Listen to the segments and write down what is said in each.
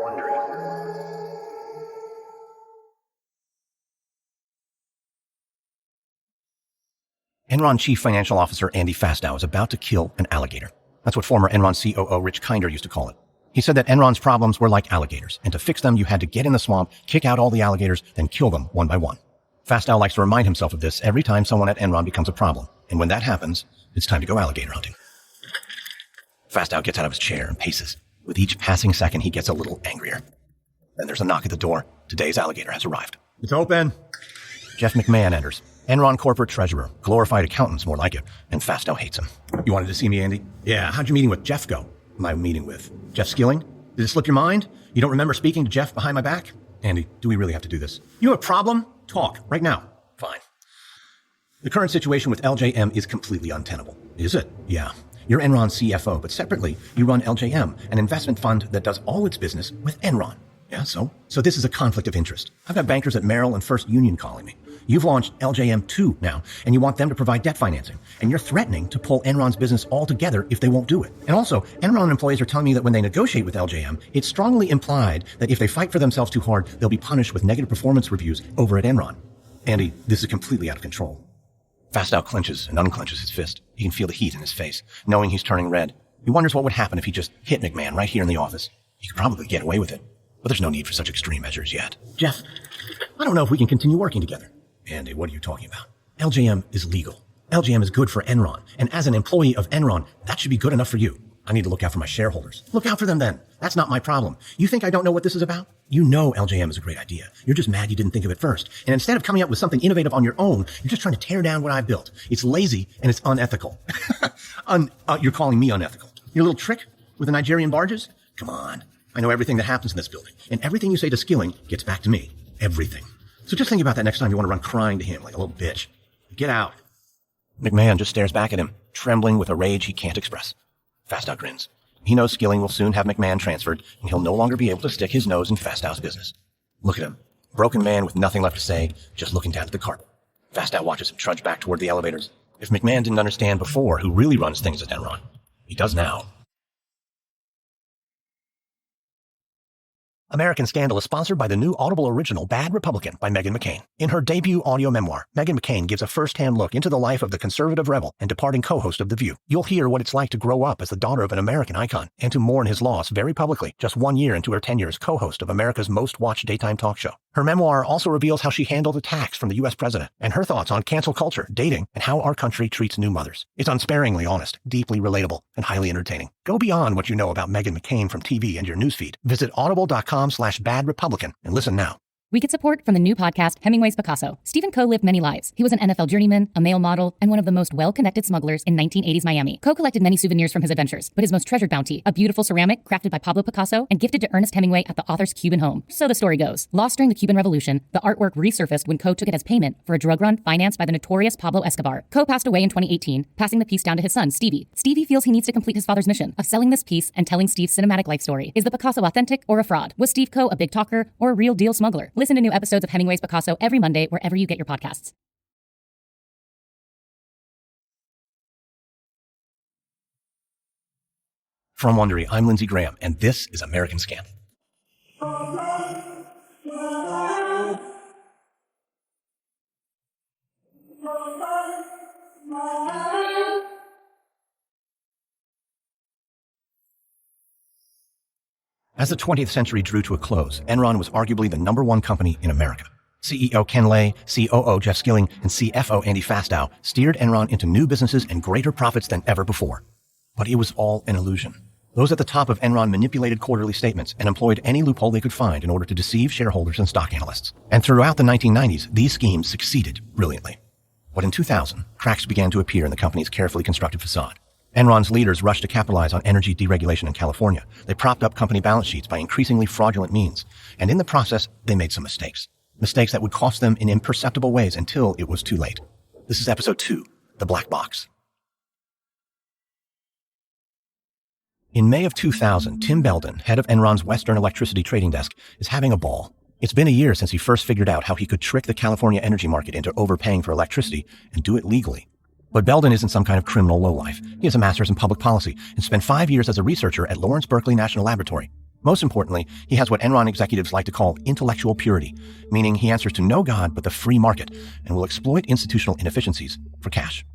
Wondery. Enron Chief Financial Officer Andy Fastow is about to kill an alligator. That's what former Enron COO Rich Kinder used to call it. He said that Enron's problems were like alligators, and to fix them you had to get in the swamp, kick out all the alligators, then kill them one by one. Fastow likes to remind himself of this every time someone at Enron becomes a problem, and when that happens, it's time to go alligator hunting. Fastow gets out of his chair and paces. With each passing second, he gets a little angrier. Then there's a knock at the door. Today's alligator has arrived. It's open. Jeff McMahon enters. Enron corporate treasurer, glorified accountant's more like it, and Fastow hates him. You wanted to see me, Andy? Yeah, how'd your meeting with Jeff go? My meeting with Jeff Skilling? Did it slip your mind? You don't remember speaking to Jeff behind my back? Andy, do we really have to do this? You have a problem? Talk, right now. Fine. The current situation with LJM is completely untenable. Is it? Yeah. You're Enron's CFO, but separately, you run LJM, an investment fund that does all its business with Enron. Yeah, so? So this is a conflict of interest. I've got bankers at Merrill and First Union calling me. You've launched LJM2 now, and you want them to provide debt financing. And you're threatening to pull Enron's business altogether if they won't do it. And also, Enron employees are telling me that when they negotiate with LJM, it's strongly implied that if they fight for themselves too hard, they'll be punished with negative performance reviews over at Enron. Andy, this is completely out of control. Fastow clenches and unclenches his fist. He can feel the heat in his face, knowing he's turning red. He wonders what would happen if he just hit McMahon right here in the office. He could probably get away with it, but there's no need for such extreme measures yet. Jeff, I don't know if we can continue working together. Andy, what are you talking about? LJM is legal. LJM is good for Enron. And as an employee of Enron, that should be good enough for you. I need to look out for my shareholders. Look out for them then. That's not my problem. You think I don't know what this is about? You know LJM is a great idea. You're just mad you didn't think of it first. And instead of coming up with something innovative on your own, you're just trying to tear down what I built. It's lazy and it's unethical. You're calling me unethical. Your little trick with the Nigerian barges? Come on. I know everything that happens in this building. And everything you say to Skilling gets back to me. Everything. So just think about that next time you want to run crying to him like a little bitch. Get out. McMahon just stares back at him, trembling with a rage he can't express. Fastow grins. He knows Skilling will soon have McMahon transferred, and he'll no longer be able to stick his nose in Fastow's business. Look at him. Broken man with nothing left to say, just looking down at the carpet. Fastow watches him trudge back toward the elevators. If McMahon didn't understand before who really runs things at Enron, he does now. American Scandal is sponsored by the new Audible original Bad Republican by Meghan McCain. In her debut audio memoir, Meghan McCain gives a first-hand look into the life of the conservative rebel and departing co-host of The View. You'll hear what it's like to grow up as the daughter of an American icon and to mourn his loss very publicly, just 1 year into her tenure as co-host of America's most-watched daytime talk show. Her memoir also reveals how she handled attacks from the U.S. president and her thoughts on cancel culture, dating, and how our country treats new mothers. It's unsparingly honest, deeply relatable, and highly entertaining. Go beyond what you know about Meghan McCain from TV and your newsfeed. Visit audible.com/Bad Republican and listen now. We get support from the new podcast, Hemingway's Picasso. Stephen Coe lived many lives. He was an NFL journeyman, a male model, and one of the most well-connected smugglers in 1980s Miami. Coe collected many souvenirs from his adventures, but his most treasured bounty, a beautiful ceramic crafted by Pablo Picasso and gifted to Ernest Hemingway at the author's Cuban home. So the story goes. Lost during the Cuban Revolution, the artwork resurfaced when Coe took it as payment for a drug run financed by the notorious Pablo Escobar. Coe passed away in 2018, passing the piece down to his son, Stevie. Stevie feels he needs to complete his father's mission of selling this piece and telling Steve's cinematic life story. Is the Picasso authentic or a fraud? Was Steve Coe a big talker or a real deal smuggler? Listen to new episodes of Hemingway's Picasso every Monday wherever you get your podcasts. From Wondery, I'm Lindsey Graham, and this is American Scandal. As the 20th century drew to a close, Enron was arguably the #1 company in America. CEO Ken Lay, COO Jeff Skilling, and CFO Andy Fastow steered Enron into new businesses and greater profits than ever before. But it was all an illusion. Those at the top of Enron manipulated quarterly statements and employed any loophole they could find in order to deceive shareholders and stock analysts. And throughout the 1990s, these schemes succeeded brilliantly. But in 2000, cracks began to appear in the company's carefully constructed facade. Enron's leaders rushed to capitalize on energy deregulation in California. They propped up company balance sheets by increasingly fraudulent means. And in the process, they made some mistakes. Mistakes that would cost them in imperceptible ways until it was too late. This is episode 2, The Black Box. In May of 2000, Tim Belden, head of Enron's Western Electricity Trading Desk, is having a ball. It's been a year since he first figured out how he could trick the California energy market into overpaying for electricity and do it legally. But Belden isn't some kind of criminal lowlife. He has a master's in public policy and spent 5 years as a researcher at Lawrence Berkeley National Laboratory. Most importantly, he has what Enron executives like to call intellectual purity, meaning he answers to no God but the free market and will exploit institutional inefficiencies for cash.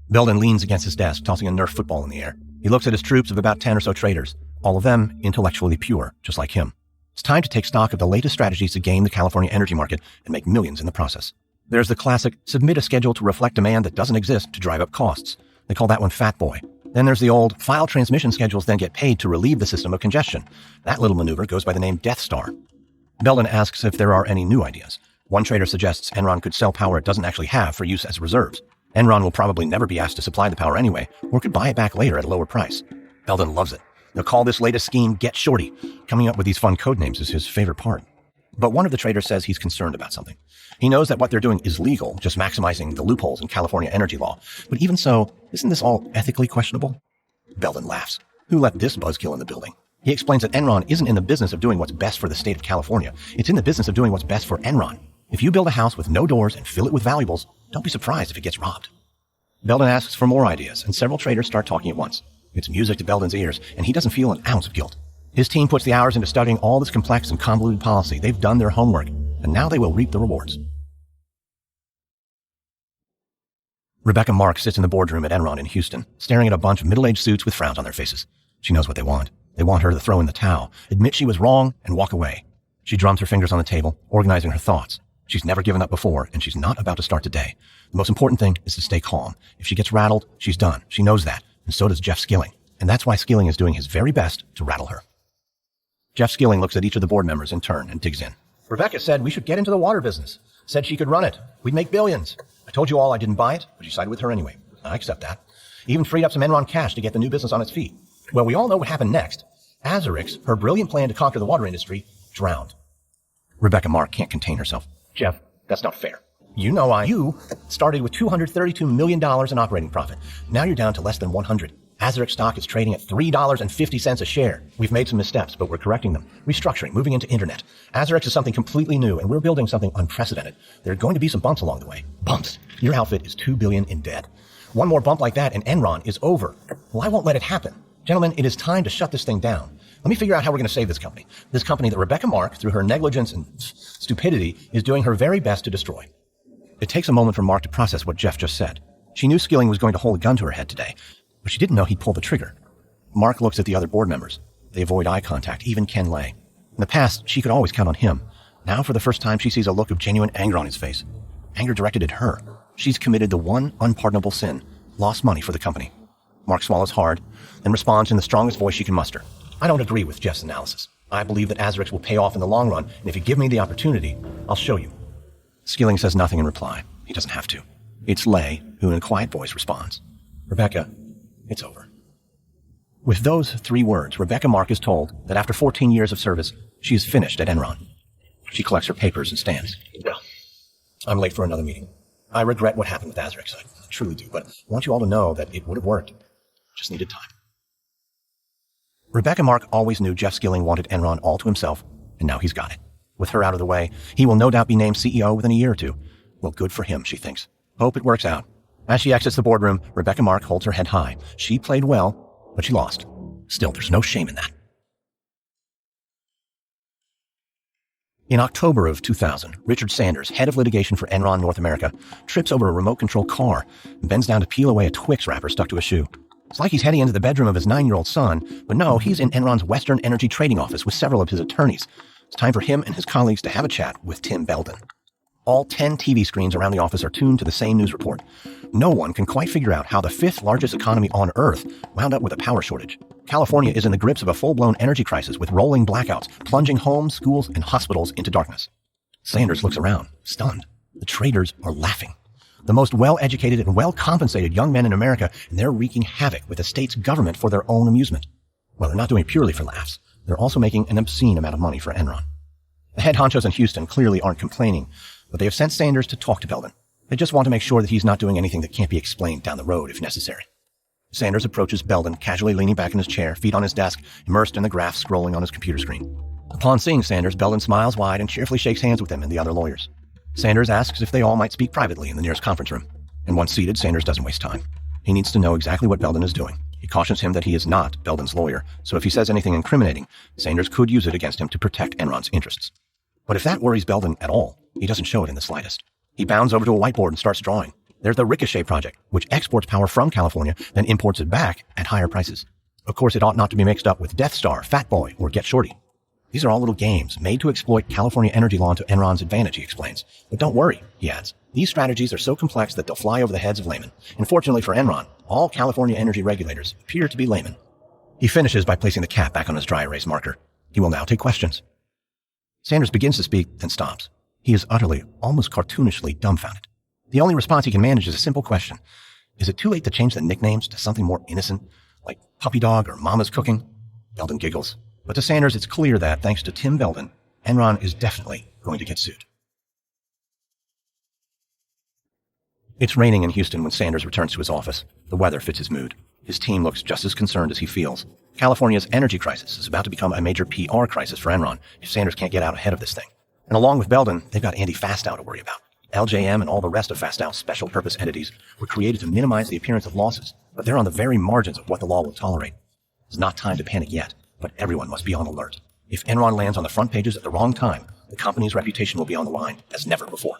Belden leans against his desk, tossing a Nerf football in the air. He looks at his troops of about 10 or so traders, all of them intellectually pure, just like him. It's time to take stock of the latest strategies to game the California energy market and make millions in the process. There's the classic submit a schedule to reflect demand that doesn't exist to drive up costs. They call that one Fat Boy. Then there's the old file transmission schedules then get paid to relieve the system of congestion. That little maneuver goes by the name Death Star. Belden asks if there are any new ideas. One trader suggests Enron could sell power it doesn't actually have for use as reserves. Enron will probably never be asked to supply the power anyway, or could buy it back later at a lower price. Belden loves it. They'll call this latest scheme Get Shorty. Coming up with these fun code names is his favorite part. But one of the traders says he's concerned about something. He knows that what they're doing is legal, just maximizing the loopholes in California energy law. But even so, isn't this all ethically questionable? Belden laughs. Who let this buzzkill in the building? He explains that Enron isn't in the business of doing what's best for the state of California. It's in the business of doing what's best for Enron. If you build a house with no doors and fill it with valuables, don't be surprised if it gets robbed. Belden asks for more ideas, and several traders start talking at once. It's music to Belden's ears, and he doesn't feel an ounce of guilt. His team puts the hours into studying all this complex and convoluted policy. They've done their homework, and now they will reap the rewards. Rebecca Mark sits in the boardroom at Enron in Houston, staring at a bunch of middle-aged suits with frowns on their faces. She knows what they want. They want her to throw in the towel, admit she was wrong, and walk away. She drums her fingers on the table, organizing her thoughts. She's never given up before, and she's not about to start today. The most important thing is to stay calm. If she gets rattled, she's done. She knows that, and so does Jeff Skilling. And that's why Skilling is doing his very best to rattle her. Jeff Skilling looks at each of the board members in turn and digs in. Rebecca said we should get into the water business. Said she could run it. We'd make billions. I told you all I didn't buy it, but you sided with her anyway. I accept that. Even freed up some Enron cash to get the new business on its feet. Well, we all know what happened next. Azurix, her brilliant plan to conquer the water industry, drowned. Rebecca Mark can't contain herself. Jeff, that's not fair. You started with $232 million in operating profit. Now you're down to less than 100. Azurix stock is trading at $3.50 a share. We've made some missteps, but we're correcting them. Restructuring, moving into internet. Azurix is something completely new, and we're building something unprecedented. There are going to be some bumps along the way. Bumps. Your outfit is $2 billion in debt. One more bump like that and Enron is over. Well, I won't let it happen. Gentlemen, it is time to shut this thing down. Let me figure out how we're going to save this company. This company that Rebecca Mark, through her negligence and stupidity, is doing her very best to destroy. It takes a moment for Mark to process what Jeff just said. She knew Skilling was going to hold a gun to her head today, but she didn't know he'd pull the trigger. Mark looks at the other board members. They avoid eye contact, even Ken Lay. In the past, she could always count on him. Now, for the first time, she sees a look of genuine anger on his face. Anger directed at her. She's committed the one unpardonable sin, lost money for the company. Mark swallows hard, then responds in the strongest voice she can muster. I don't agree with Jeff's analysis. I believe that Azurix will pay off in the long run, and if you give me the opportunity, I'll show you. Skilling says nothing in reply. He doesn't have to. It's Lay, who in a quiet voice responds. Rebecca, it's over. With those 3 words, Rebecca Mark is told that after 14 years of service, she is finished at Enron. She collects her papers and stands. Well, I'm late for another meeting. I regret what happened with Azurix. I truly do, but I want you all to know that it would have worked. Just needed time. Rebecca Mark always knew Jeff Skilling wanted Enron all to himself, and now he's got it. With her out of the way, he will no doubt be named CEO within a year or 2. Well, good for him, she thinks. Hope it works out. As she exits the boardroom, Rebecca Mark holds her head high. She played well, but she lost. Still, there's no shame in that. In October of 2000, Richard Sanders, head of litigation for Enron North America, trips over a remote-control car and bends down to peel away a Twix wrapper stuck to a shoe. It's like he's heading into the bedroom of his 9-year-old son, but no, he's in Enron's Western Energy Trading office with several of his attorneys. It's time for him and his colleagues to have a chat with Tim Belden. All 10 TV screens around the office are tuned to the same news report. No one can quite figure out how the 5th largest economy on Earth wound up with a power shortage. California is in the grips of a full-blown energy crisis with rolling blackouts, plunging homes, schools, and hospitals into darkness. Sanders looks around, stunned. The traders are laughing. The most well-educated and well-compensated young men in America, and they're wreaking havoc with the state's government for their own amusement. Well, they're not doing it purely for laughs. They're also making an obscene amount of money for Enron. The head honchos in Houston clearly aren't complaining, but they have sent Sanders to talk to Belden. They just want to make sure that he's not doing anything that can't be explained down the road if necessary. Sanders approaches Belden, casually leaning back in his chair, feet on his desk, immersed in the graphs scrolling on his computer screen. Upon seeing Sanders, Belden smiles wide and cheerfully shakes hands with him and the other lawyers. Sanders asks if they all might speak privately in the nearest conference room. And once seated, Sanders doesn't waste time. He needs to know exactly what Belden is doing. He cautions him that he is not Belden's lawyer, so if he says anything incriminating, Sanders could use it against him to protect Enron's interests. But if that worries Belden at all, he doesn't show it in the slightest. He bounds over to a whiteboard and starts drawing. There's the Ricochet Project, which exports power from California, then imports it back at higher prices. Of course, it ought not to be mixed up with Death Star, Fat Boy, or Get Shorty. These are all little games made to exploit California energy law to Enron's advantage, he explains. But don't worry, he adds. These strategies are so complex that they'll fly over the heads of laymen. And fortunately for Enron, all California energy regulators appear to be laymen. He finishes by placing the cap back on his dry erase marker. He will now take questions. Sanders begins to speak, then stops. He is utterly, almost cartoonishly dumbfounded. The only response he can manage is a simple question. Is it too late to change the nicknames to something more innocent, like Puppy Dog or Mama's Cooking? Belden giggles. But to Sanders, it's clear that, thanks to Tim Belden, Enron is definitely going to get sued. It's raining in Houston when Sanders returns to his office. The weather fits his mood. His team looks just as concerned as he feels. California's energy crisis is about to become a major PR crisis for Enron if Sanders can't get out ahead of this thing. And along with Belden, they've got Andy Fastow to worry about. LJM and all the rest of Fastow's special purpose entities were created to minimize the appearance of losses, but they're on the very margins of what the law will tolerate. It's not time to panic yet, but everyone must be on alert. If Enron lands on the front pages at the wrong time, the company's reputation will be on the line as never before.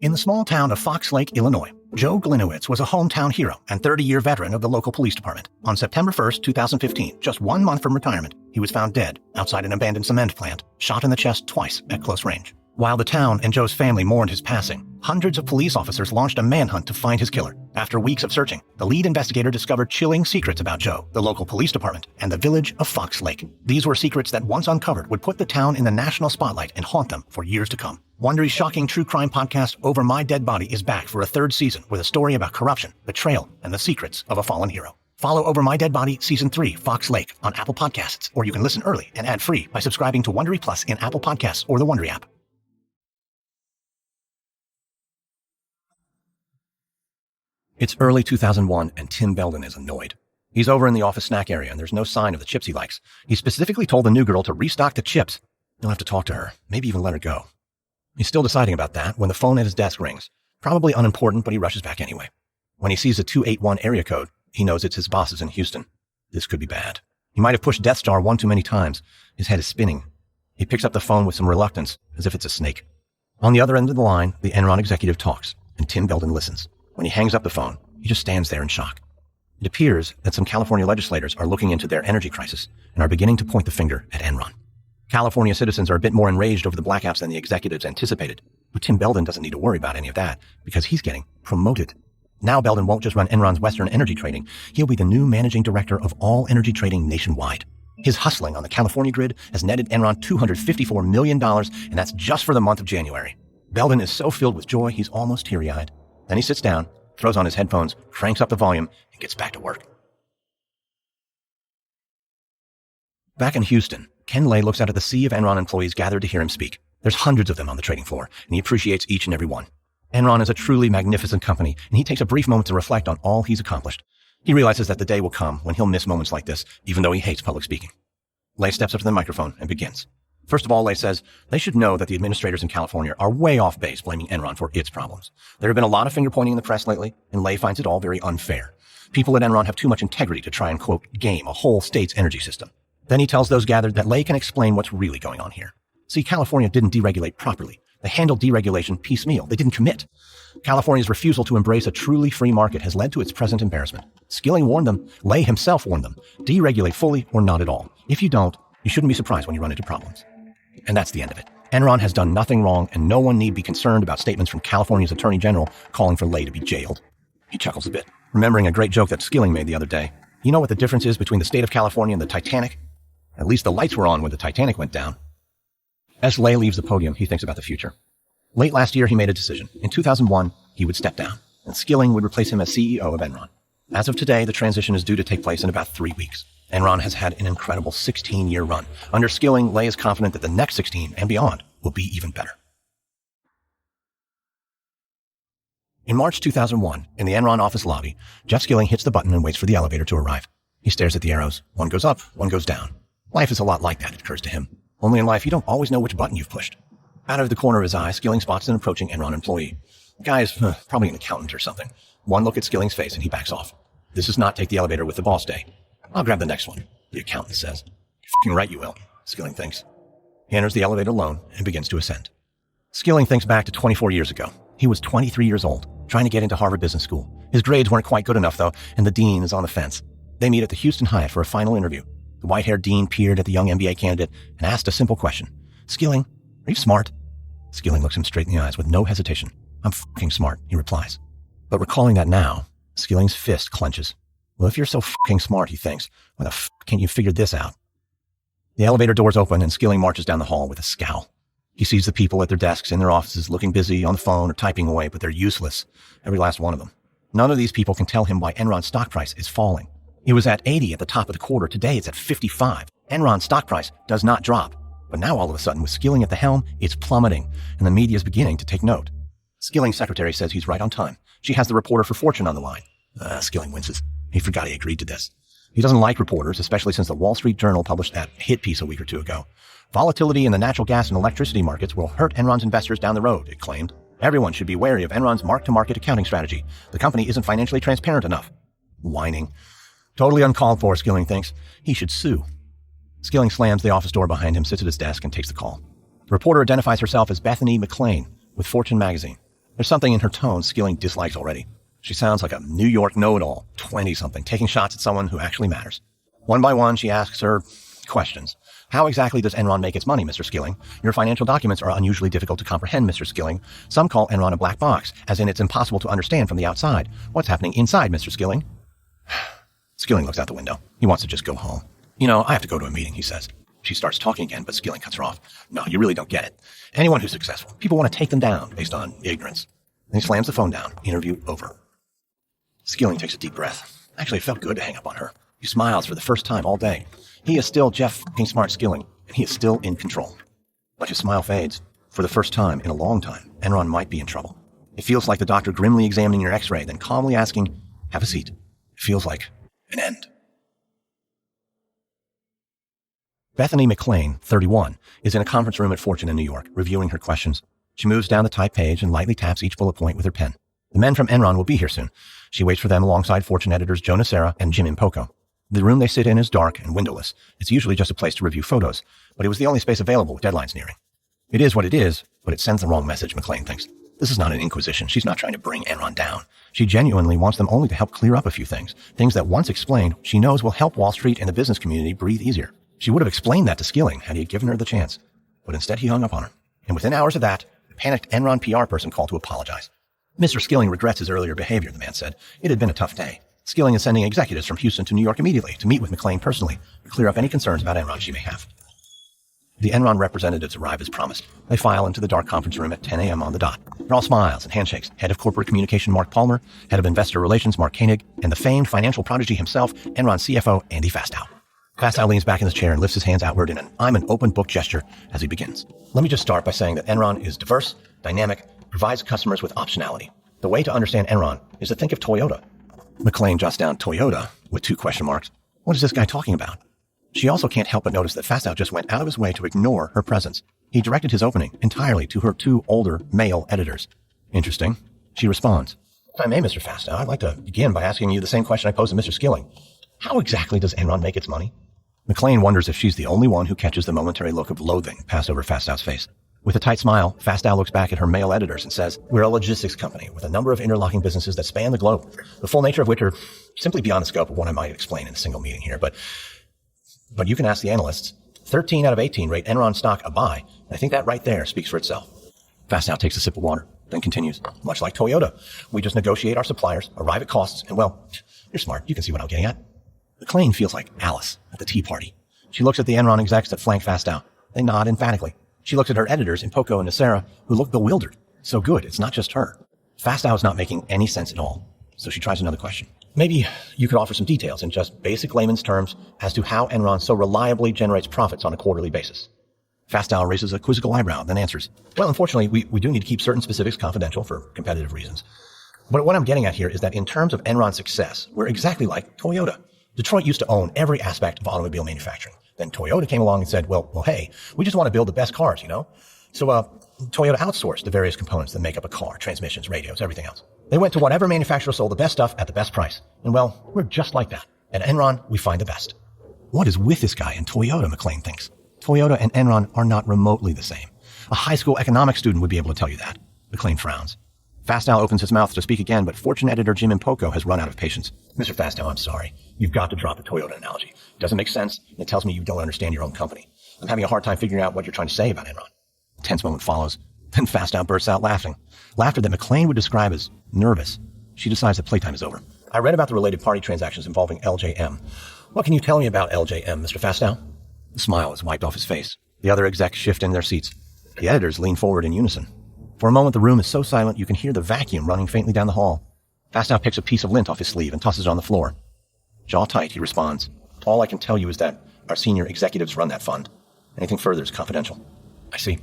In the small town of Fox Lake, Illinois, Joe Glinowitz was a hometown hero and 30-year veteran of the local police department. On September 1st, 2015, just 1 month from retirement, he was found dead outside an abandoned cement plant, shot in the chest twice at close range. While the town and Joe's family mourned his passing, hundreds of police officers launched a manhunt to find his killer. After weeks of searching, the lead investigator discovered chilling secrets about Joe, the local police department, and the village of Fox Lake. These were secrets that, once uncovered, would put the town in the national spotlight and haunt them for years to come. Wondery's shocking true crime podcast, Over My Dead Body, is back for a 3rd season with a story about corruption, betrayal, and the secrets of a fallen hero. Follow Over My Dead Body Season 3, Fox Lake, on Apple Podcasts, or you can listen early and ad-free by subscribing to Wondery Plus in Apple Podcasts or the Wondery app. It's early 2001, and Tim Belden is annoyed. He's over in the office snack area, and there's no sign of the chips he likes. He specifically told the new girl to restock the chips. He'll have to talk to her, maybe even let her go. He's still deciding about that when the phone at his desk rings. Probably unimportant, but he rushes back anyway. When he sees the 281 area code, he knows it's his bosses in Houston. This could be bad. He might have pushed Death Star one too many times. His head is spinning. He picks up the phone with some reluctance, as if it's a snake. On the other end of the line, the Enron executive talks, and Tim Belden listens. When he hangs up the phone, he just stands there in shock. It appears that some California legislators are looking into their energy crisis and are beginning to point the finger at Enron. California citizens are a bit more enraged over the blackouts than the executives anticipated, but Tim Belden doesn't need to worry about any of that because he's getting promoted. Now Belden won't just run Enron's Western energy trading, he'll be the new managing director of all energy trading nationwide. His hustling on the California grid has netted Enron $254 million, and that's just for the month of January. Belden is so filled with joy, he's almost teary-eyed. Then he sits down, throws on his headphones, cranks up the volume, and gets back to work. Back in Houston, Ken Lay looks out at the sea of Enron employees gathered to hear him speak. There's hundreds of them on the trading floor, and he appreciates each and every one. Enron is a truly magnificent company, and he takes a brief moment to reflect on all he's accomplished. He realizes that the day will come when he'll miss moments like this, even though he hates public speaking. Lay steps up to the microphone and begins. First of all, Lay says, they should know that the administrators in California are way off base blaming Enron for its problems. There have been a lot of finger-pointing in the press lately, and Lay finds it all very unfair. People at Enron have too much integrity to try and, quote, game a whole state's energy system. Then he tells those gathered that Lay can explain what's really going on here. See, California didn't deregulate properly. They handled deregulation piecemeal. They didn't commit. California's refusal to embrace a truly free market has led to its present embarrassment. Skilling warned them. Lay himself warned them. Deregulate fully or not at all. If you don't, you shouldn't be surprised when you run into problems. And that's the end of it. Enron has done nothing wrong, and no one need be concerned about statements from California's Attorney General calling for Lay to be jailed. He chuckles a bit, remembering a great joke that Skilling made the other day. You know what the difference is between the state of California and the Titanic? At least the lights were on when the Titanic went down. As Lay leaves the podium, he thinks about the future. Late last year, he made a decision. In 2001, he would step down, and Skilling would replace him as CEO of Enron. As of today, the transition is due to take place in about 3 weeks. Enron has had an incredible 16-year run. Under Skilling, Lay is confident that the next 16 and beyond will be even better. In March 2001, in the Enron office lobby, Jeff Skilling hits the button and waits for the elevator to arrive. He stares at the arrows. One goes up, one goes down. Life is a lot like that, it occurs to him. Only in life, you don't always know which button you've pushed. Out of the corner of his eye, Skilling spots an approaching Enron employee. The guy is probably an accountant or something. One look at Skilling's face and he backs off. This is not take the elevator with the boss day. I'll grab the next one, the accountant says. You're f***ing right you will, Skilling thinks. He enters the elevator alone and begins to ascend. Skilling thinks back to 24 years ago. He was 23 years old, trying to get into Harvard Business School. His grades weren't quite good enough, though, and the dean is on the fence. They meet at the Houston Hyatt for a final interview. The white-haired dean peered at the young MBA candidate and asked a simple question. Skilling, are you smart? Skilling looks him straight in the eyes with no hesitation. I'm f***ing smart, he replies. But recalling that now, Skilling's fist clenches. Well, if you're so f***ing smart, he thinks, why the f*** can't you figure this out? The elevator doors open and Skilling marches down the hall with a scowl. He sees the people at their desks in their offices looking busy on the phone or typing away, but they're useless. Every last one of them. None of these people can tell him why Enron's stock price is falling. It was at 80 at the top of the quarter. Today it's at 55. Enron's stock price does not drop. But now all of a sudden, with Skilling at the helm, it's plummeting, and the media is beginning to take note. Skilling's secretary says he's right on time. She has the reporter for Fortune on the line. Skilling winces. He forgot he agreed to this. He doesn't like reporters, especially since the Wall Street Journal published that hit piece a week or two ago. Volatility in the natural gas and electricity markets will hurt Enron's investors down the road, it claimed. Everyone should be wary of Enron's mark-to-market accounting strategy. The company isn't financially transparent enough. Whining. Totally uncalled for, Skilling thinks. He should sue. Skilling slams the office door behind him, sits at his desk, and takes the call. The reporter identifies herself as Bethany McLean with Fortune magazine. There's something in her tone Skilling dislikes already. She sounds like a New York know-it-all, 20-something, taking shots at someone who actually matters. One by one, she asks her questions. How exactly does Enron make its money, Mr. Skilling? Your financial documents are unusually difficult to comprehend, Mr. Skilling. Some call Enron a black box, as in it's impossible to understand from the outside. What's happening inside, Mr. Skilling? Skilling looks out the window. He wants to just go home. I have to go to a meeting, he says. She starts talking again, but Skilling cuts her off. No, you really don't get it. Anyone who's successful, people want to take them down based on ignorance. Then he slams the phone down. Interview over. Skilling takes a deep breath. Actually, it felt good to hang up on her. He smiles for the first time all day. He is still Jeff f***ing Smart Skilling, and he is still in control. But his smile fades. For the first time in a long time, Enron might be in trouble. It feels like the doctor grimly examining your x-ray, then calmly asking, have a seat. It feels like an end. Bethany McLean, 31, is in a conference room at Fortune in New York, reviewing her questions. She moves down the type page and lightly taps each bullet point with her pen. The men from Enron will be here soon. She waits for them alongside Fortune editors Joe Nocera and Jim Impoco. The room they sit in is dark and windowless. It's usually just a place to review photos, but it was the only space available with deadlines nearing. It is what it is, but it sends the wrong message, McLean thinks. This is not an inquisition. She's not trying to bring Enron down. She genuinely wants them only to help clear up a few things that once explained, she knows will help Wall Street and the business community breathe easier. She would have explained that to Skilling had he given her the chance, but instead he hung up on her. And within hours of that, a panicked Enron PR person called to apologize. Mr. Skilling regrets his earlier behavior, the man said. It had been a tough day. Skilling is sending executives from Houston to New York immediately to meet with McLean personally to clear up any concerns about Enron she may have. The Enron representatives arrive as promised. They file into the dark conference room at 10 a.m. on the dot. They're all smiles and handshakes. Head of Corporate Communication Mark Palmer, Head of Investor Relations Mark Koenig, and the famed financial prodigy himself, Enron CFO Andy Fastow. Fastow leans back in his chair and lifts his hands outward in an I'm an open book gesture as he begins. Let me just start by saying that Enron is diverse, dynamic, provides customers with optionality. The way to understand Enron is to think of Toyota. McLean jots down Toyota with 2 question marks. What is this guy talking about? She also can't help but notice that Fastow just went out of his way to ignore her presence. He directed his opening entirely to her 2 older male editors. Interesting. She responds. If I may, Mr. Fastow, I'd like to begin by asking you the same question I posed to Mr. Skilling. How exactly does Enron make its money? McLean wonders if she's the only one who catches the momentary look of loathing pass over Fastow's face. With a tight smile, Fastow looks back at her male editors and says, we're a logistics company with a number of interlocking businesses that span the globe, the full nature of which are simply beyond the scope of what I might explain in a single meeting here. But you can ask the analysts. 13 out of 18 rate Enron stock a buy. I think that right there speaks for itself. Fastow takes a sip of water, then continues. Much like Toyota, we just negotiate our suppliers, arrive at costs, and well, you're smart. You can see what I'm getting at. McLean feels like Alice at the tea party. She looks at the Enron execs that flank Fastow. They nod emphatically. She looks at her editors, Impoco and Nocera, who look bewildered. So good, it's not just her. Fastow is not making any sense at all. So she tries another question. Maybe you could offer some details in just basic layman's terms as to how Enron so reliably generates profits on a quarterly basis. Fastow raises a quizzical eyebrow, then answers. Well, unfortunately, we do need to keep certain specifics confidential for competitive reasons. But what I'm getting at here is that in terms of Enron's success, we're exactly like Toyota. Detroit used to own every aspect of automobile manufacturing. Then Toyota came along and said, well, hey, we just want to build the best cars, So Toyota outsourced the various components that make up a car, transmissions, radios, everything else. They went to whatever manufacturer sold the best stuff at the best price. And well, we're just like that. At Enron, we find the best. What is with this guy and Toyota, McLean thinks. Toyota and Enron are not remotely the same. A high school economics student would be able to tell you that. McLean frowns. Fastow opens his mouth to speak again, but Fortune editor Jim Impoko has run out of patience. Mr. Fastow, I'm sorry. You've got to drop the Toyota analogy. It doesn't make sense, and it tells me you don't understand your own company. I'm having a hard time figuring out what you're trying to say about Enron. A tense moment follows. Then Fastow bursts out laughing. Laughter that McLean would describe as nervous. She decides that playtime is over. I read about the related party transactions involving LJM. What can you tell me about LJM, Mr. Fastow? The smile is wiped off his face. The other execs shift in their seats. The editors lean forward in unison. For a moment, the room is so silent you can hear the vacuum running faintly down the hall. Fastow picks a piece of lint off his sleeve and tosses it on the floor. Jaw tight, he responds. All I can tell you is that our senior executives run that fund. Anything further is confidential. I see.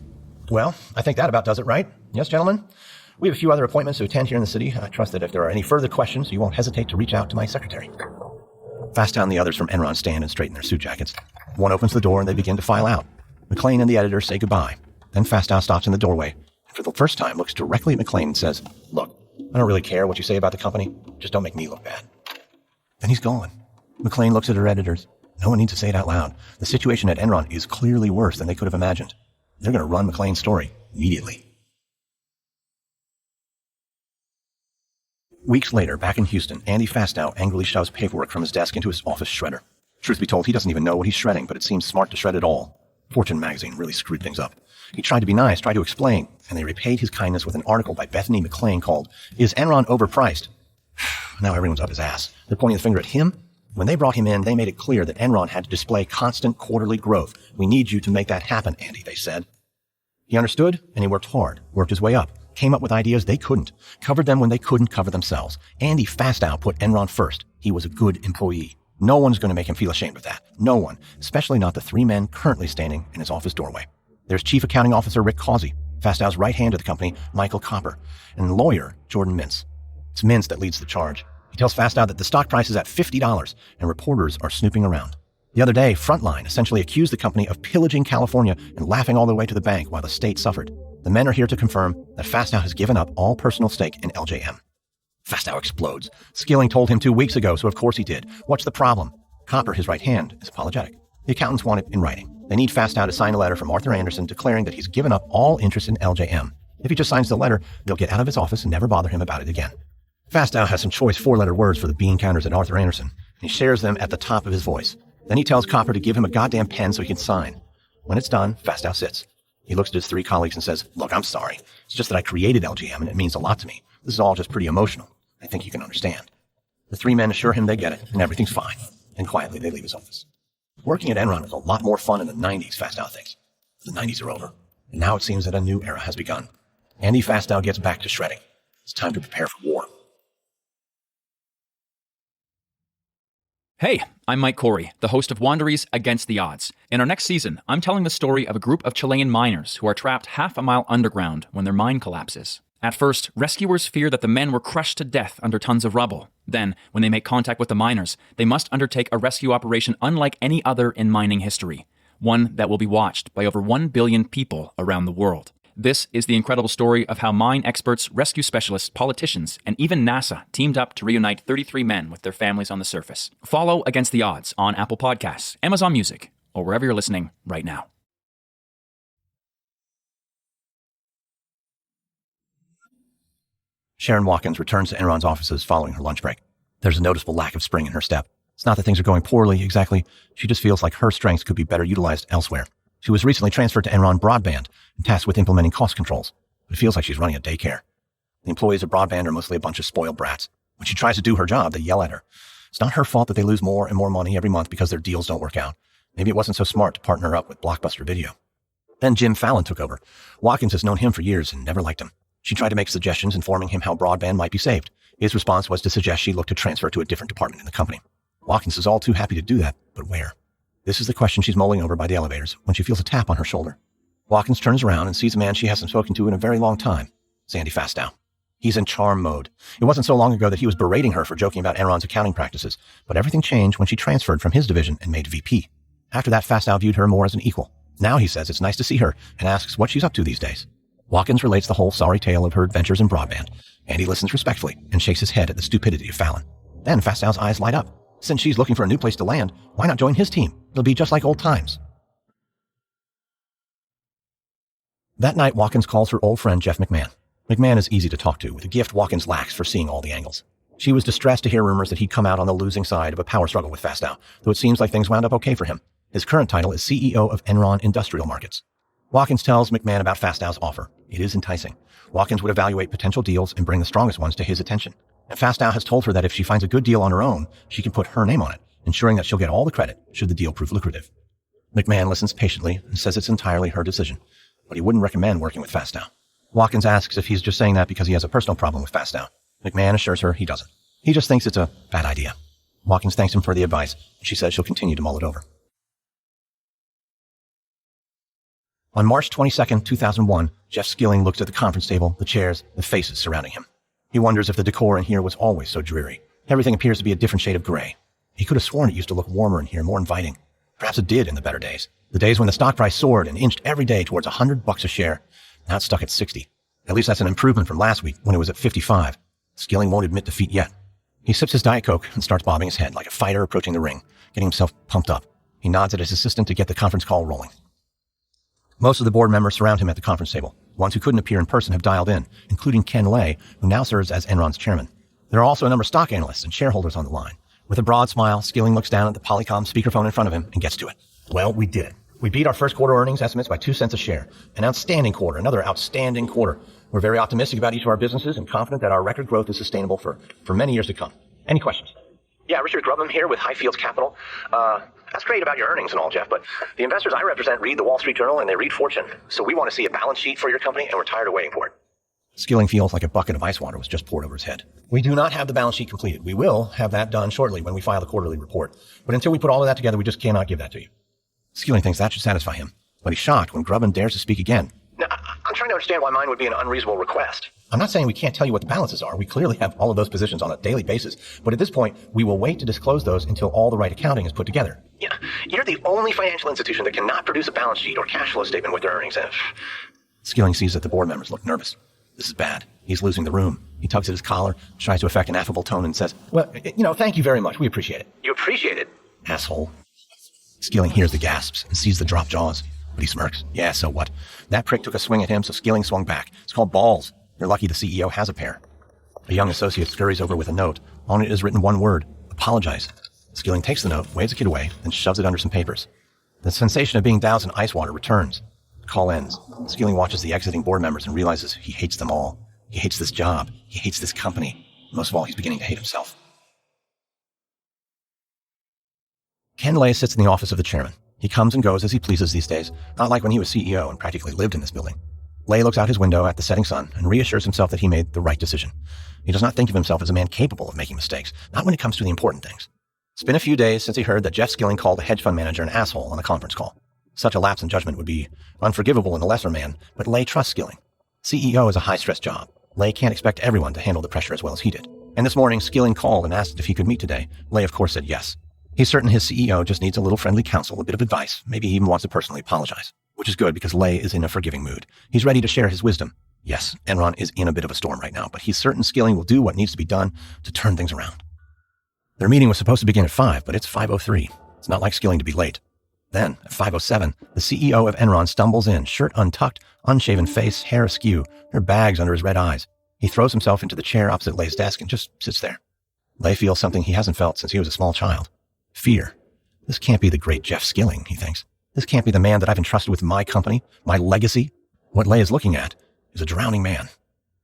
Well, I think that about does it, right? Yes, gentlemen? We have a few other appointments to attend here in the city. I trust that if there are any further questions, you won't hesitate to reach out to my secretary. Fastow and the others from Enron stand and straighten their suit jackets. One opens the door and they begin to file out. McLean and the editor say goodbye. Then Fastow stops in the doorway and for the first time looks directly at McLean and says, Look, I don't really care what you say about the company. Just don't make me look bad. Then he's gone. McLean looks at her editors. No one needs to say it out loud. The situation at Enron is clearly worse than they could have imagined. They're going to run McLean's story immediately. Weeks later, back in Houston, Andy Fastow angrily shoves paperwork from his desk into his office shredder. Truth be told, he doesn't even know what he's shredding, but it seems smart to shred it all. Fortune magazine really screwed things up. He tried to be nice, tried to explain, and they repaid his kindness with an article by Bethany McLean called, Is Enron Overpriced? Now everyone's up his ass. They're pointing the finger at him. When they brought him in, they made it clear that Enron had to display constant quarterly growth. We need you to make that happen, Andy, they said. He understood, and he worked hard, worked his way up, came up with ideas they couldn't, covered them when they couldn't cover themselves. Andy Fastow put Enron first. He was a good employee. No one's going to make him feel ashamed of that. No one, especially not the three men currently standing in his office doorway. There's Chief Accounting Officer Rick Causey, Fastow's right hand to the company, Michael Copper, and lawyer Jordan Mintz. It's Mintz that leads the charge. He tells Fastow that the stock price is at $50 and reporters are snooping around. The other day, Frontline essentially accused the company of pillaging California and laughing all the way to the bank while the state suffered. The men are here to confirm that Fastow has given up all personal stake in LJM. Fastow explodes. Skilling told him 2 weeks ago, so of course he did. What's the problem? Copper, his right hand, is apologetic. The accountants want it in writing. They need Fastow to sign a letter from Arthur Anderson declaring that he's given up all interest in LJM. If he just signs the letter, they'll get out of his office and never bother him about it again. Fastow has some choice 4-letter words for the bean counters at Arthur Anderson, and he shares them at the top of his voice. Then he tells Copper to give him a goddamn pen so he can sign. When it's done, Fastow sits. He looks at his 3 colleagues and says, Look, I'm sorry. It's just that I created LGM and it means a lot to me. This is all just pretty emotional. I think you can understand. The 3 men assure him they get it and everything's fine. And quietly they leave his office. Working at Enron was a lot more fun in the 90s, Fastow thinks. The 90s are over. And now it seems that a new era has begun. Andy Fastow gets back to shredding. It's time to prepare for war. Hey, I'm Mike Corey, the host of Wondery's Against the Odds. In our next season, I'm telling the story of a group of Chilean miners who are trapped half a mile underground when their mine collapses. At first, rescuers fear that the men were crushed to death under tons of rubble. Then, when they make contact with the miners, they must undertake a rescue operation unlike any other in mining history. One that will be watched by over 1 billion people around the world. This is the incredible story of how mine experts, rescue specialists, politicians, and even NASA teamed up to reunite 33 men with their families on the surface. Follow Against the Odds on Apple Podcasts, Amazon Music, or wherever you're listening right now. Sherron Watkins returns to Enron's offices following her lunch break. There's a noticeable lack of spring in her step. It's not that things are going poorly, exactly. She just feels like her strengths could be better utilized elsewhere. She was recently transferred to Enron Broadband and tasked with implementing cost controls. But it feels like she's running a daycare. The employees of Broadband are mostly a bunch of spoiled brats. When she tries to do her job, they yell at her. It's not her fault that they lose more and more money every month because their deals don't work out. Maybe it wasn't so smart to partner up with Blockbuster Video. Then Jim Fallon took over. Watkins has known him for years and never liked him. She tried to make suggestions informing him how Broadband might be saved. His response was to suggest she look to transfer to a different department in the company. Watkins is all too happy to do that, but where? This is the question she's mulling over by the elevators when she feels a tap on her shoulder. Watkins turns around and sees a man she hasn't spoken to in a very long time. It's Andy Fastow. He's in charm mode. It wasn't so long ago that he was berating her for joking about Enron's accounting practices, but everything changed when she transferred from his division and made VP. After that, Fastow viewed her more as an equal. Now he says it's nice to see her and asks what she's up to these days. Watkins relates the whole sorry tale of her adventures in broadband. Andy listens respectfully and shakes his head at the stupidity of Fallon. Then Fastow's eyes light up. Since she's looking for a new place to land, why not join his team? It'll be just like old times. That night, Watkins calls her old friend Jeff McMahon. McMahon is easy to talk to, with a gift Watkins lacks for seeing all the angles. She was distressed to hear rumors that he'd come out on the losing side of a power struggle with Fastow, though it seems like things wound up okay for him. His current title is CEO of Enron Industrial Markets. Watkins tells McMahon about Fastow's offer. It is enticing. Watkins would evaluate potential deals and bring the strongest ones to his attention. And Fastow has told her that if she finds a good deal on her own, she can put her name on it, ensuring that she'll get all the credit should the deal prove lucrative. McMahon listens patiently and says it's entirely her decision, but he wouldn't recommend working with Fastow. Watkins asks if he's just saying that because he has a personal problem with Fastow. McMahon assures her he doesn't. He just thinks it's a bad idea. Watkins thanks him for the advice, and she says she'll continue to mull it over. On March 22, 2001, Jeff Skilling looks at the conference table, the chairs, the faces surrounding him. He wonders if the decor in here was always so dreary. Everything appears to be a different shade of gray. He could have sworn it used to look warmer in here, more inviting. Perhaps it did in the better days. The days when the stock price soared and inched every day towards $100 a share. Now it's stuck at 60. At least that's an improvement from last week when it was at 55. Skilling won't admit defeat yet. He sips his Diet Coke and starts bobbing his head like a fighter approaching the ring, getting himself pumped up. He nods at his assistant to get the conference call rolling. Most of the board members surround him at the conference table. Ones who couldn't appear in person have dialed in, including Ken Lay, who now serves as Enron's chairman. There are also a number of stock analysts and shareholders on the line. With a broad smile, Skilling looks down at the Polycom speakerphone in front of him and gets to it. Well, we did it. We beat our first quarter earnings estimates by 2 cents a share. An outstanding quarter, another outstanding quarter. We're very optimistic about each of our businesses and confident that our record growth is sustainable for many years to come. Any questions? Yeah, Richard Grubham here with Highfields Capital. That's great about your earnings and all, Jeff, but the investors I represent read the Wall Street Journal and they read Fortune. So we want to see a balance sheet for your company, and we're tired of waiting for it. Skilling feels like a bucket of ice water was just poured over his head. We do not have the balance sheet completed. We will have that done shortly when we file the quarterly report. But until we put all of that together, we just cannot give that to you. Skilling thinks that should satisfy him, but he's shocked when Grubham dares to speak again. Now, I'm trying to understand why mine would be an unreasonable request. I'm not saying we can't tell you what the balances are. We clearly have all of those positions on a daily basis. But at this point, we will wait to disclose those until all the right accounting is put together. Yeah, you're the only financial institution that cannot produce a balance sheet or cash flow statement with their earnings. Skilling sees that the board members look nervous. This is bad. He's losing the room. He tugs at his collar, tries to affect an affable tone, and says, well, thank you very much. We appreciate it. You appreciate it? Asshole. Skilling hears the gasps and sees the dropped jaws. But he smirks. Yeah, so what? That prick took a swing at him, so Skilling swung back. It's called balls. You're lucky the CEO has a pair. A young associate scurries over with a note. On it is written one word: apologize. Skilling takes the note, waves the kid away, then shoves it under some papers. The sensation of being doused in ice water returns. The call ends. Skilling watches the exiting board members and realizes he hates them all. He hates this job. He hates this company. Most of all, he's beginning to hate himself. Ken Lay sits in the office of the chairman. He comes and goes as he pleases these days, not like when he was CEO and practically lived in this building. Lay looks out his window at the setting sun and reassures himself that he made the right decision. He does not think of himself as a man capable of making mistakes, not when it comes to the important things. It's been a few days since he heard that Jeff Skilling called a hedge fund manager an asshole on a conference call. Such a lapse in judgment would be unforgivable in a lesser man, but Lay trusts Skilling. CEO is a high-stress job. Lay can't expect everyone to handle the pressure as well as he did. And this morning, Skilling called and asked if he could meet today. Lay, of course, said yes. He's certain his CEO just needs a little friendly counsel, a bit of advice. Maybe he even wants to personally apologize, which is good because Lay is in a forgiving mood. He's ready to share his wisdom. Yes, Enron is in a bit of a storm right now, but he's certain Skilling will do what needs to be done to turn things around. Their meeting was supposed to begin at 5, but it's 5:03. It's not like Skilling to be late. Then, at 5:07, the CEO of Enron stumbles in, shirt untucked, unshaven face, hair askew, there are bags under his red eyes. He throws himself into the chair opposite Lay's desk and just sits there. Lay feels something he hasn't felt since he was a small child. Fear. This can't be the great Jeff Skilling, he thinks. This can't be the man that I've entrusted with my company, my legacy. What Lay is looking at is a drowning man.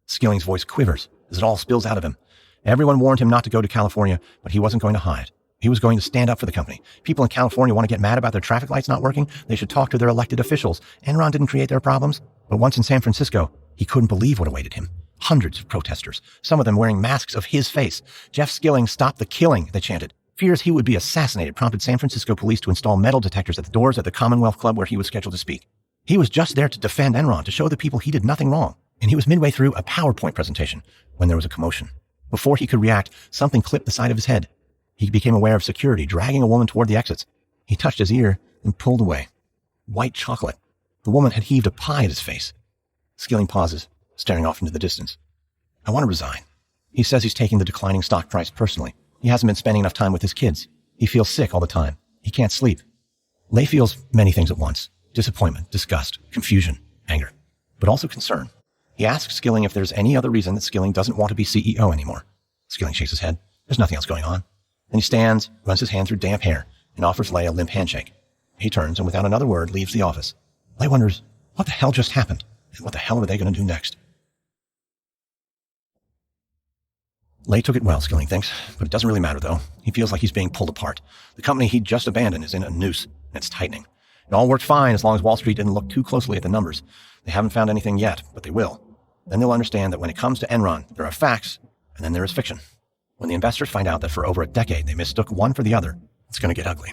Skilling's voice quivers as it all spills out of him. Everyone warned him not to go to California, but he wasn't going to hide. He was going to stand up for the company. People in California want to get mad about their traffic lights not working. They should talk to their elected officials. Enron didn't create their problems. But once in San Francisco, he couldn't believe what awaited him. Hundreds of protesters, some of them wearing masks of his face. Jeff Skilling stopped the killing, they chanted. Fears he would be assassinated prompted San Francisco police to install metal detectors at the doors at the Commonwealth Club where he was scheduled to speak. He was just there to defend Enron, to show the people he did nothing wrong. And he was midway through a PowerPoint presentation when there was a commotion. Before he could react, something clipped the side of his head. He became aware of security dragging a woman toward the exits. He touched his ear and pulled away. White chocolate. The woman had heaved a pie at his face. Skilling pauses, staring off into the distance. I want to resign. He says he's taking the declining stock price personally. He hasn't been spending enough time with his kids. He feels sick all the time. He can't sleep. Lay feels many things at once. Disappointment, disgust, confusion, anger, but also concern. He asks Skilling if there's any other reason that Skilling doesn't want to be CEO anymore. Skilling shakes his head. There's nothing else going on. Then he stands, runs his hand through damp hair, and offers Lay a limp handshake. He turns and without another word leaves the office. Lay wonders, what the hell just happened? And what the hell are they going to do next? Lay took it well, Skilling thinks, but it doesn't really matter though. He feels like he's being pulled apart. The company he'd just abandoned is in a noose, and it's tightening. It all worked fine as long as Wall Street didn't look too closely at the numbers. They haven't found anything yet, but they will. Then they'll understand that when it comes to Enron, there are facts, and then there is fiction. When the investors find out that for over a decade they mistook one for the other, it's going to get ugly.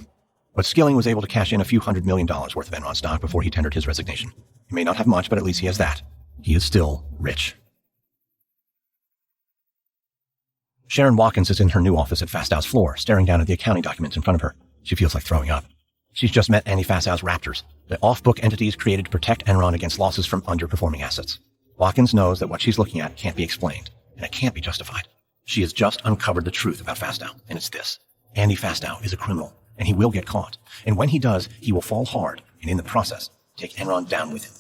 But Skilling was able to cash in a few $100 million worth of Enron stock before he tendered his resignation. He may not have much, but at least he has that. He is still rich. Sherron Watkins is in her new office at Fastow's floor, staring down at the accounting documents in front of her. She feels like throwing up. She's just met Andy Fastow's Raptors, the off-book entities created to protect Enron against losses from underperforming assets. Watkins knows that what she's looking at can't be explained, and it can't be justified. She has just uncovered the truth about Fastow, and it's this. Andy Fastow is a criminal, and he will get caught. And when he does, he will fall hard, and in the process, take Enron down with him.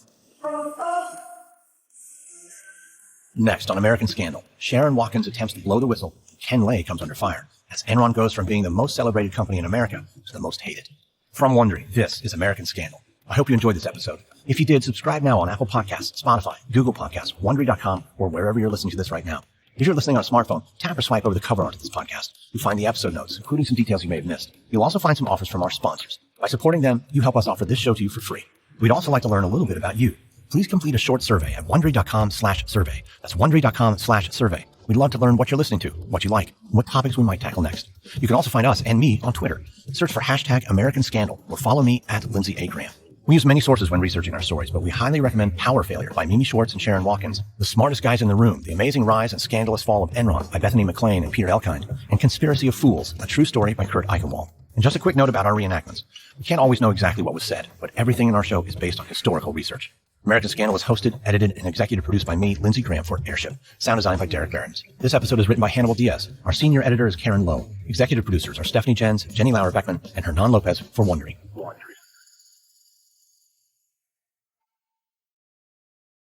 Next, on American Scandal, Sherron Watkins attempts to blow the whistle. Ken Lay comes under fire, as Enron goes from being the most celebrated company in America to the most hated. From Wondery, this is American Scandal. I hope you enjoyed this episode. If you did, subscribe now on Apple Podcasts, Spotify, Google Podcasts, Wondery.com, or wherever you're listening to this right now. If you're listening on a smartphone, tap or swipe over the cover art of this podcast. You'll find the episode notes, including some details you may have missed. You'll also find some offers from our sponsors. By supporting them, you help us offer this show to you for free. We'd also like to learn a little bit about you. Please complete a short survey at Wondery.com/survey. That's Wondery.com/survey. We'd love to learn what you're listening to, what you like, and what topics we might tackle next. You can also find us and me on Twitter. Search for hashtag American Scandal or follow me at Lindsay A. Graham. We use many sources when researching our stories, but we highly recommend Power Failure by Mimi Schwartz and Sherron Watkins, The Smartest Guys in the Room, The Amazing Rise and Scandalous Fall of Enron by Bethany McLean and Peter Elkind, and Conspiracy of Fools, A True Story by Kurt Eichenwald. And just a quick note about our reenactments. We can't always know exactly what was said, but everything in our show is based on historical research. American Scandal is hosted, edited, and executive produced by me, Lindsay Graham, for Airship. Sound designed by Derek Behrens. This episode is written by Hannibal Diaz. Our senior editor is Karen Lowe. Executive producers are Stephanie Jens, Jenny Lauer-Beckman, and Hernan Lopez for Wondery.